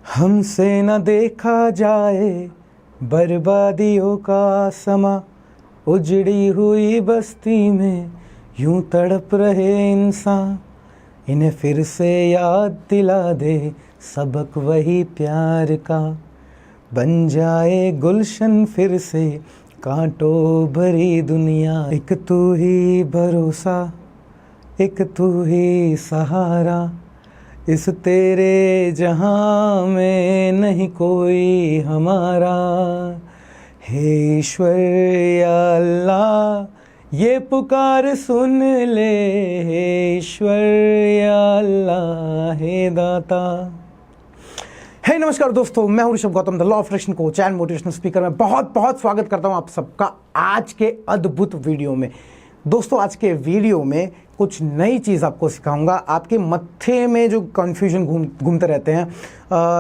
हमसे न देखा जाए बर्बादियों का समा, उजड़ी हुई बस्ती में यूं तड़प रहे इंसान। इन्हें फिर से याद दिला दे सबक वही प्यार का, बन जाए गुलशन फिर से कांटों भरी दुनिया। एक तू ही भरोसा, एक तू ही सहारा, इस तेरे जहां में नहीं कोई हमारा। हे ईश्वर या अल्लाह ये पुकार सुन ले, हे ईश्वर या अल्लाह हे दाता। हे नमस्कार दोस्तों, मैं हूं Rishabh Gautam, the law of attraction coach and motivational speaker. मैं बहुत बहुत स्वागत करता हूं आप सबका आज के अद्भुत वीडियो में। दोस्तों आज के वीडियो में कुछ नई चीज़ आपको सिखाऊंगा। आपके मत्थे में जो कन्फ्यूजन घूमते रहते हैं,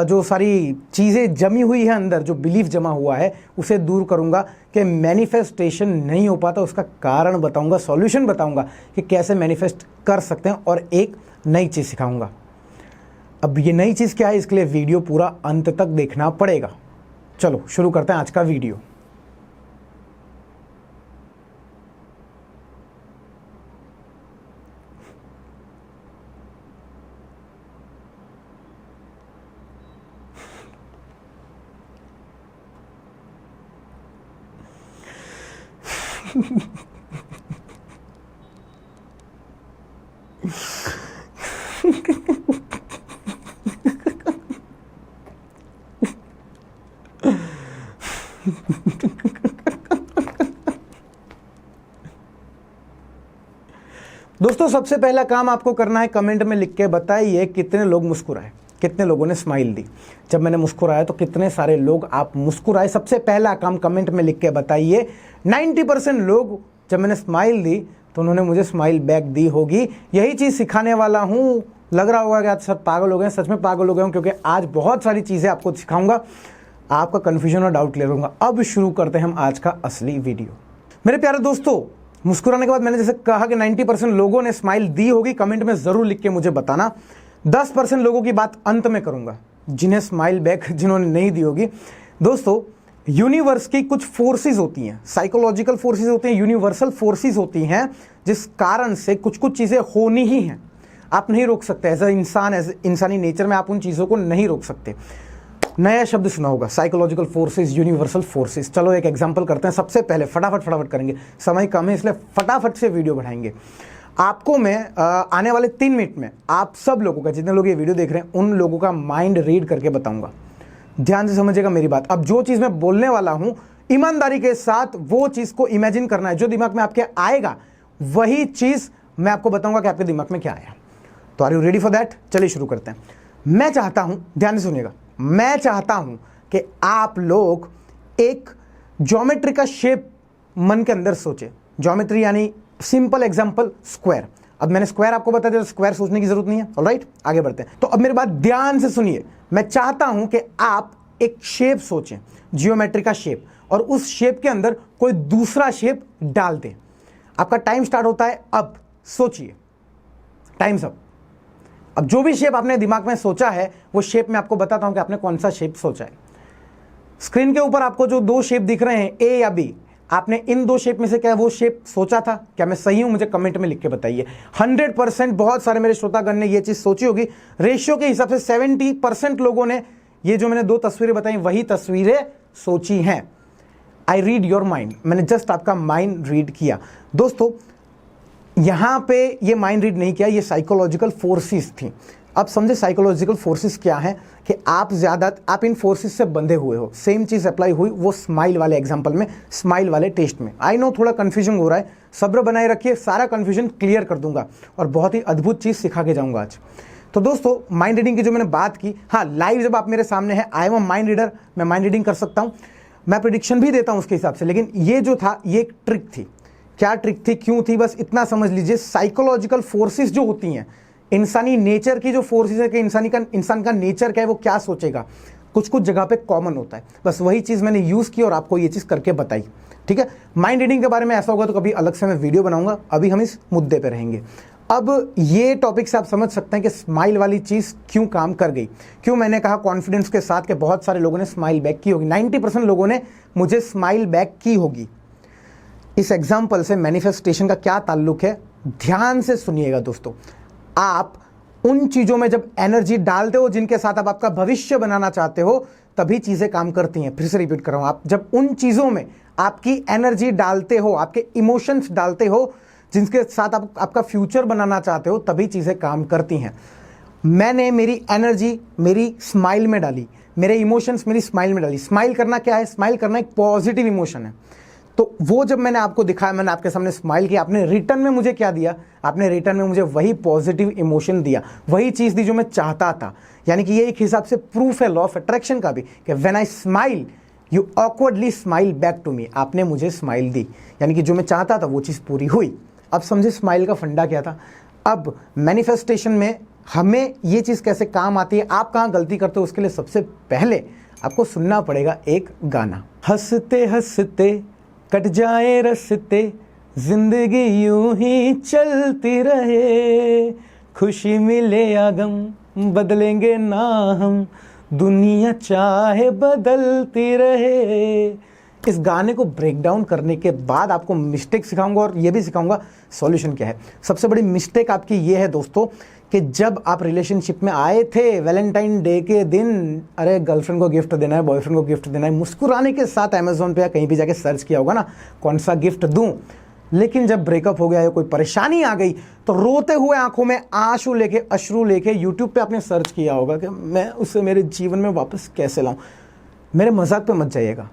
जो सारी चीज़ें जमी हुई है अंदर, जो बिलीफ जमा हुआ है, उसे दूर करूंगा। कि मैनिफेस्टेशन नहीं हो पाता उसका कारण बताऊंगा, सॉल्यूशन बताऊंगा कि कैसे मैनिफेस्ट कर सकते हैं, और एक नई चीज़ सिखाऊंगा। अब ये नई चीज़ क्या है, इसके लिए वीडियो पूरा अंत तक देखना पड़ेगा। चलो शुरू करते हैं आज का वीडियो। दोस्तों सबसे पहला काम आपको करना है, कमेंट में लिख के बताइए कितने लोग मुस्कुराए, कितने लोगों ने स्माइल दी। जब मैंने मुस्कुराया तो कितने सारे लोग आप मुस्कुराए, सबसे पहला काम कमेंट में लिख के बताइए। 90% लोग जब मैंने स्माइल दी तो उन्होंने मुझे स्माइल बैक दी होगी। यही चीज़ सिखाने वाला हूँ। लग रहा होगा कि आज सब पागल हो गए, सच में पागल हो गए हूँ, क्योंकि आज बहुत सारी चीज़ें आपको सिखाऊंगा, आपका कन्फ्यूजन और डाउट क्लियर होगा। अब शुरू करते हैं हम आज का असली वीडियो। मेरे प्यारे दोस्तों, मुस्कुराने के बाद मैंने जैसे कहा कि 90% लोगों ने स्माइल दी होगी, कमेंट में ज़रूर लिख के मुझे बताना। 10% लोगों की बात अंत में करूंगा, जिन्हें स्माइल बैक जिन्होंने नहीं दी होगी। दोस्तों यूनिवर्स की कुछ फोर्सेस होती हैं, साइकोलॉजिकल फोर्सेस होती हैं, यूनिवर्सल फोर्सेस होती हैं, जिस कारण से कुछ कुछ चीज़ें होनी ही हैं। आप नहीं रोक सकते, एज इंसानी नेचर में आप उन चीज़ों को नहीं रोक सकते। नया शब्द सुना होगा, साइकोलॉजिकल फोर्सेस, यूनिवर्सल फोर्सेस। चलो एक एग्जांपल करते हैं। सबसे पहले फटाफट करेंगे, समय कम है इसलिए फटाफट से वीडियो बढ़ाएंगे। आपको मैं आने वाले 3 मिनट में आप सब लोगों का, जितने लोग ये वीडियो देख रहे हैं, उन लोगों का माइंड रीड करके बताऊंगा। ध्यान से समझिएगा मेरी बात। अब जो चीज़ मैं बोलने वाला हूं, ईमानदारी के साथ वो चीज़ को इमेजिन करना है। जो दिमाग में आपके आएगा वही चीज़ मैं आपको बताऊंगा कि आपके दिमाग में क्या आया। तो are you ready for that? चलिए शुरू करते हैं। मैं चाहता हूं, ध्यान से सुनिएगा, मैं चाहता हूं कि आप लोग एक ज्योमेट्री का शेप मन के अंदर सोचे। ज्योमेट्री यानी सिंपल एग्जांपल स्क्वायर। अब मैंने स्क्वायर आपको बता दिया तो स्क्वायर सोचने की जरूरत नहीं है। ऑलराइट, आगे बढ़ते हैं। तो अब मेरी बात ध्यान से सुनिए। मैं चाहता हूं कि आप एक शेप सोचें, जियोमेट्री का शेप, और उस शेप के अंदर कोई दूसरा शेप डाल दें। आपका टाइम स्टार्ट होता है अब। सोचिए, टाइम्स अप। अब जो भी शेप आपने दिमाग में सोचा है, वो शेप मैं आपको बताता हूं कि आपने कौन सा शेप सोचा है। स्क्रीन के ऊपर आपको जो 2 शेप दिख रहे हैं, ए या बी, आपने इन 2 शेप में से क्या वो शेप सोचा था? क्या मैं सही हूं? मुझे कमेंट में लिख के बताइए। 100% बहुत सारे मेरे श्रोतागण ने ये चीज सोची होगी। रेशियो के हिसाब से 70% लोगों ने ये जो मैंने 2 तस्वीरें बताई वही तस्वीरें सोची हैं। I read your mind. मैंने जस्ट आपका माइंड रीड किया। दोस्तों यहां पे ये माइंड रीड नहीं किया, ये साइकोलॉजिकल फोर्सेस थी। अब समझे साइकोलॉजिकल फोर्सेस क्या है, कि आप इन फोर्सेस से बंधे हुए हो। सेम चीज अप्लाई हुई वो स्माइल वाले एग्जांपल में, स्माइल वाले टेस्ट में। आई नो थोड़ा कंफ्यूजन हो रहा है, सब्र बनाए रखिए, सारा कंफ्यूजन क्लियर कर दूंगा और बहुत ही अद्भुत चीज सिखा के जाऊंगा आज। तो दोस्तों माइंड रीडिंग की जो मैंने बात की, हाँ लाइव जब आप मेरे सामने है, I am a mind reader, मैं माइंड रीडिंग कर सकता हूं, मैं प्रेडिक्शन भी देता हूं उसके हिसाब से। लेकिन ये जो था ये एक ट्रिक थी। क्या ट्रिक थी, क्यों थी, बस इतना समझ लीजिए। साइकोलॉजिकल फोर्सेस जो होती हैं, इंसानी नेचर की जो फोर्सेस है कि इंसान का नेचर क्या है, वो क्या सोचेगा, कुछ कुछ जगह पे कॉमन होता है। बस वही चीज़ मैंने यूज़ की और आपको ये चीज़ करके बताई। ठीक है, माइंड रीडिंग के बारे में ऐसा होगा तो कभी अलग से मैं वीडियो बनाऊंगा, अभी हम इस मुद्दे पे रहेंगे। अब ये टॉपिक से आप समझ सकते हैं कि स्माइल वाली चीज़ क्यों काम कर गई, क्यों मैंने कहा कॉन्फिडेंस के साथ कि बहुत सारे लोगों ने स्माइल बैक की होगी, 90% लोगों ने मुझे स्माइल बैक की होगी। इस एग्जाम्पल से मैनिफेस्टेशन का क्या ताल्लुक है, ध्यान से सुनिएगा दोस्तों। आप उन चीज़ों में जब एनर्जी डालते हो जिनके साथ आप आपका भविष्य बनाना चाहते हो, तभी चीज़ें काम करती हैं। फिर से रिपीट कर रहा हूं, आप जब उन चीज़ों में आपकी एनर्जी डालते हो, आपके इमोशंस डालते हो जिनके साथ आप आपका फ्यूचर बनाना चाहते हो, तभी चीज़ें काम करती हैं। मैंने मेरी एनर्जी मेरी स्माइल में डाली, मेरे इमोशंस मेरी स्माइल में डाली। स्माइल करना क्या है? स्माइल करना एक पॉजिटिव इमोशन है। तो वो जब मैंने आपको दिखाया, मैंने आपके सामने स्माइल किया, आपने रिटर्न में मुझे क्या दिया? आपने रिटर्न में मुझे वही पॉजिटिव इमोशन दिया, वही चीज़ दी जो मैं चाहता था। यानी कि ये एक हिसाब से प्रूफ है लॉ ऑफ अट्रैक्शन का भी कि when I smile you awkwardly smile back to me. आपने मुझे स्माइल दी, यानी कि जो मैं चाहता था वो चीज़ पूरी हुई। अब समझे स्माइल का फंडा क्या था। अब मैनिफेस्टेशन में हमें ये चीज़ कैसे काम आती है, आप कहाँ गलती करते हो, उसके लिए सबसे पहले आपको सुनना पड़ेगा एक गाना। हंसते हंसते कट जाए रस्ते, जिंदगी यूं ही चलती रहे, खुशी मिले या गम बदलेंगे ना हम, दुनिया चाहे बदलती रहे। इस गाने को ब्रेक डाउन करने के बाद आपको मिस्टेक सिखाऊंगा और ये भी सिखाऊंगा सॉल्यूशन क्या है। सबसे बड़ी मिस्टेक आपकी ये है दोस्तों कि जब आप रिलेशनशिप में आए थे वैलेंटाइन डे के दिन, अरे गर्लफ्रेंड को गिफ्ट देना है, बॉयफ्रेंड को गिफ्ट देना है, मुस्कुराने के साथ अमेजोन पे या कहीं भी जाके सर्च किया होगा ना कौन सा गिफ्ट दूं। लेकिन जब ब्रेकअप हो गया या कोई परेशानी आ गई तो रोते हुए आंखों में आंसू लेके, अश्रु लेके यूट्यूब पे आपने सर्च किया होगा कि मैं उसे मेरे जीवन में वापस कैसे लाऊं। मेरे मजाक पे मत जाइएगा,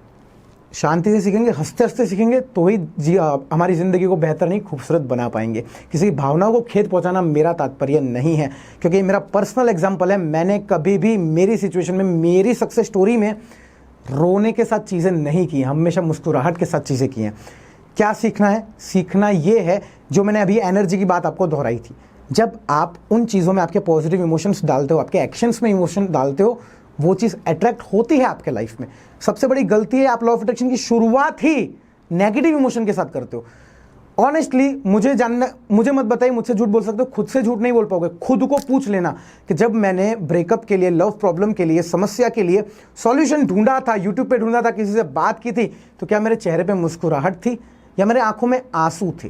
शांति से सीखेंगे, हंसते हंसते सीखेंगे तो ही हमारी ज़िंदगी को बेहतर नहीं खूबसूरत बना पाएंगे। किसी की भावनाओं को खेत पहुंचाना मेरा तात्पर्य नहीं है, क्योंकि मेरा पर्सनल एग्जांपल है। मैंने कभी भी मेरी सिचुएशन में, मेरी सक्सेस स्टोरी में रोने के साथ चीज़ें नहीं की, हमेशा मुस्कुराहट के साथ चीज़ें की हैं। क्या सीखना है? सीखना ये है जो मैंने अभी एनर्जी की बात आपको दोहराई थी। जब आप उन चीज़ों में आपके पॉजिटिव इमोशंस डालते हो, आपके एक्शंस में इमोशन डालते हो, वो चीज़ अट्रैक्ट होती है आपके लाइफ में। सबसे बड़ी गलती है आप लॉ ऑफ अट्रैक्शन की शुरुआत ही नेगेटिव इमोशन के साथ करते हो। ऑनेस्टली मुझे मत बताइए, मुझसे झूठ बोल सकते हो, खुद से झूठ नहीं बोल पाओगे। खुद को पूछ लेना कि जब मैंने ब्रेकअप के लिए, लव प्रॉब्लम के लिए, समस्या के लिए सॉल्यूशन ढूंढा था, यूट्यूब पे ढूंढा था, किसी से बात की थी, तो क्या मेरे चेहरे पे मुस्कुराहट थी या मेरे आंखों में आंसू थे?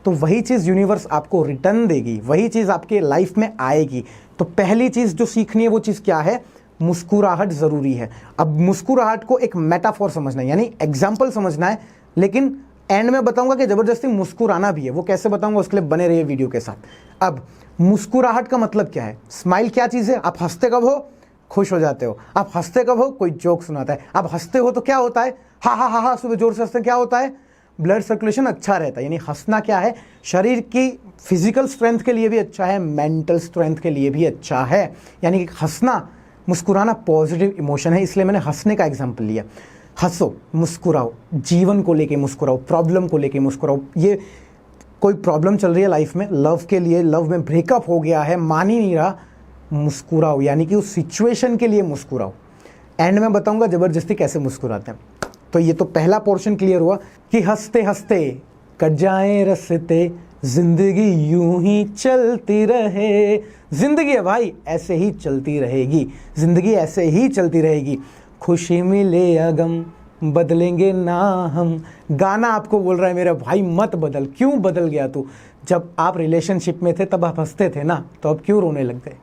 तो वही चीज़ यूनिवर्स आपको रिटर्न देगी, वही चीज़ आपके लाइफ में आएगी। तो पहली चीज़ जो सीखनी है वो चीज़ क्या है? मुस्कुराहट ज़रूरी है। अब मुस्कुराहट को एक मेटाफोर समझना है, यानी एग्जाम्पल समझना है, लेकिन एंड में बताऊंगा कि ज़बरदस्ती मुस्कुराना भी है। वो कैसे बताऊंगा, उसके लिए बने रहिए वीडियो के साथ। अब मुस्कुराहट का मतलब क्या है? स्माइल क्या चीज़ है? आप हंसते कब हो? खुश हो जाते हो। आप हंसते कब हो? कोई जोक सुनाता है। आप हंसते हो तो क्या होता है? हा हा हा हा, सुबह जोर से हंसते क्या होता है? ब्लड सर्कुलेशन अच्छा रहता है। यानी हंसना क्या है? शरीर की फिजिकल स्ट्रेंथ के लिए भी अच्छा है, मेंटल स्ट्रेंथ के लिए भी अच्छा है। यानी कि हंसना, मुस्कुराना पॉजिटिव इमोशन है, इसलिए मैंने हंसने का एग्जाम्पल लिया। हंसो, मुस्कुराओ, जीवन को लेके मुस्कुराओ, प्रॉब्लम को लेके मुस्कुराओ। ये कोई प्रॉब्लम चल रही है लाइफ में, लव के लिए, लव में ब्रेकअप हो गया है, मान ही नहीं रहा, मुस्कुराओ, यानी कि उस सिचुएशन के लिए मुस्कुराओ। एंड में बताऊंगा ज़बरदस्ती कैसे मुस्कुराते हैं। तो ये तो पहला पोर्शन क्लियर हुआ कि हंसते हंसते कट जाए रस्ते, जिंदगी यूं ही चलती रहे। जिंदगी है भाई, ऐसे ही चलती रहेगी, जिंदगी ऐसे ही चलती रहेगी। खुशी मिले या गम बदलेंगे ना हम। गाना आपको बोल रहा है मेरे भाई मत बदल। क्यों बदल गया तू? जब आप रिलेशनशिप में थे तब आप हंसते थे ना, तो अब क्यों रोने लग गए?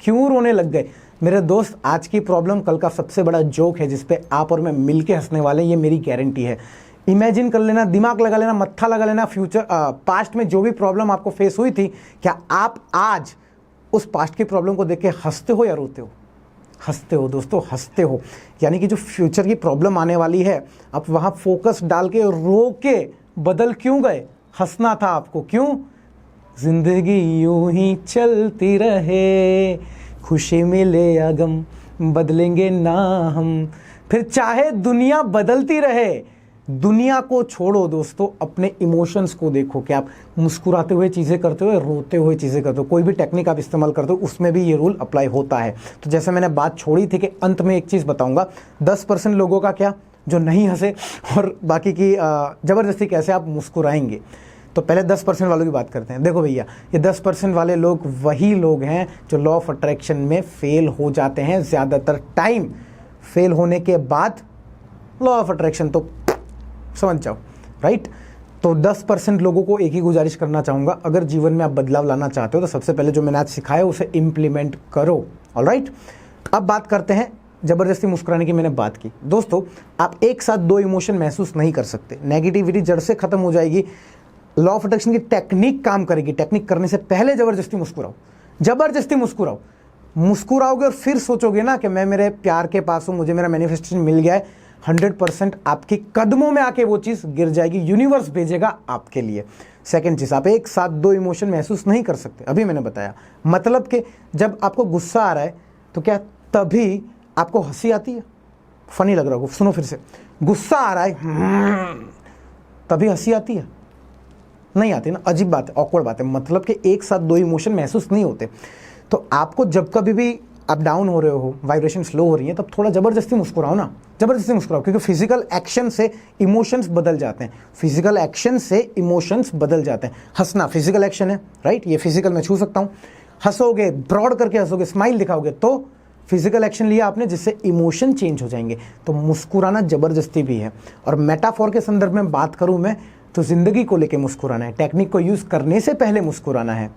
क्यों रोने लग गए? मेरे दोस्त, आज की प्रॉब्लम कल का सबसे बड़ा जोक है जिसपे आप और मैं मिलके हंसने वाले हैं, ये मेरी गारंटी है। इमेजिन कर लेना, दिमाग लगा लेना, मत्था लगा लेना, फ्यूचर पास्ट में जो भी प्रॉब्लम आपको फेस हुई थी, क्या आप आज उस पास्ट की प्रॉब्लम को देख के हंसते हो या रोते हो? हंसते हो दोस्तों, हंसते हो। यानी कि जो फ्यूचर की प्रॉब्लम आने वाली है, आप वहाँ फोकस डाल के रो के बदल क्यों गए? हंसना था आपको। क्यों? जिंदगी यूं ही चलती रहे, खुशी मिले या गम बदलेंगे ना हम। फिर चाहे दुनिया बदलती रहे, दुनिया को छोड़ो दोस्तों, अपने इमोशंस को देखो कि आप मुस्कुराते हुए चीज़ें करते हो, रोते हुए चीज़ें करते हो, कोई भी टेक्निक आप इस्तेमाल करते हो उसमें भी ये रूल अप्लाई होता है। तो जैसे मैंने बात छोड़ी थी कि अंत में एक चीज़ बताऊंगा, 10% लोगों का क्या जो नहीं हंसे, और बाकी की ज़बरदस्ती कैसे आप मुस्कुराएंगे। तो पहले 10% वालों की बात करते हैं। देखो भैया, ये 10% वाले लोग वही लोग हैं जो लॉ ऑफ अट्रैक्शन में फेल हो जाते हैं ज़्यादातर टाइम। फेल होने के बाद लॉ ऑफ अट्रैक्शन तो समझ जाओ, राइट। तो 10% लोगों को एक ही गुजारिश करना चाहूँगा, अगर जीवन में आप बदलाव लाना चाहते हो तो सबसे पहले जो मैंने आज सिखाया उसे इम्प्लीमेंट करो। ऑलराइट, अब बात करते हैं ज़बरदस्ती मुस्कुराने की। मैंने बात की दोस्तों, आप एक साथ दो इमोशन महसूस नहीं कर सकते। नेगेटिविटी जड़ से खत्म हो जाएगी। लॉ ऑफ अट्रैक्शन की टेक्निक काम करेगी। टेक्निक करने से पहले ज़बरदस्ती मुस्कुराओ, ज़बरदस्ती मुस्कुराओ। मुस्कुराओगे और फिर सोचोगे ना कि मैं मेरे प्यार के पास हूँ, मुझे मेरा मैनिफेस्टेशन मिल गया है, 100% आपके कदमों में आके वो चीज़ गिर जाएगी। यूनिवर्स भेजेगा आपके लिए। सेकंड चीज़, आप एक साथ दो इमोशन महसूस नहीं कर सकते। अभी मैंने बताया, मतलब कि जब आपको गुस्सा आ रहा है तो क्या तभी आपको हंसी आती है? फनी लग रहा होगा, सुनो फिर से। गुस्सा आ रहा है तभी हंसी आती है? नहीं आती ना, अजीब बात है, ऑकवर्ड बात है। मतलब कि एक साथ दो इमोशन महसूस नहीं होते। तो आपको जब कभी भी आप डाउन हो रहे हो, वाइब्रेशन स्लो हो रही है, तब थोड़ा ज़बरदस्ती मुस्कुराओ ना, ज़बरदस्ती मुस्कुराओ, क्योंकि फिजिकल एक्शन से इमोशंस बदल जाते हैं। फिजिकल एक्शन से इमोशंस बदल जाते हैं। हंसना फिजिकल एक्शन है, राइट। ये फिजिकल मैं छू सकता हूँ। हंसोगे, ब्रॉड करके हंसोगे, स्माइल दिखाओगे तो फिजिकल एक्शन लिया आपने, जिससे इमोशन चेंज हो जाएंगे। तो मुस्कुराना ज़बरदस्ती भी है। और मेटाफोर के संदर्भ में बात करूँ मैं तो ज़िंदगी को लेके मुस्कुराना है। टेक्निक को यूज़ करने से पहले मुस्कुराना है।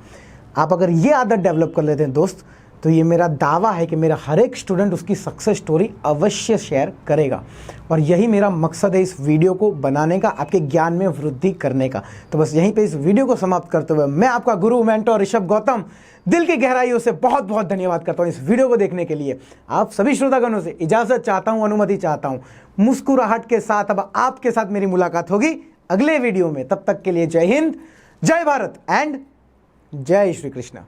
आप अगर ये आदत डेवलप कर लेते हैं दोस्त, तो ये मेरा दावा है कि मेरा हर एक स्टूडेंट उसकी सक्सेस स्टोरी अवश्य शेयर करेगा। और यही मेरा मकसद है इस वीडियो को बनाने का, आपके ज्ञान में वृद्धि करने का। तो बस यहीं पे इस वीडियो को समाप्त करते हुए मैं आपका गुरु मेंटोर ऋषभ गौतम दिल की गहराइयों से बहुत बहुत धन्यवाद करता हूँ इस वीडियो को देखने के लिए। आप सभी श्रोतागणों से इजाज़त चाहता हूँ, अनुमति चाहता हूँ। मुस्कुराहट के साथ अब आपके साथ मेरी मुलाकात होगी अगले वीडियो में। तब तक के लिए जय हिंद, जय भारत एंड जय श्री कृष्ण।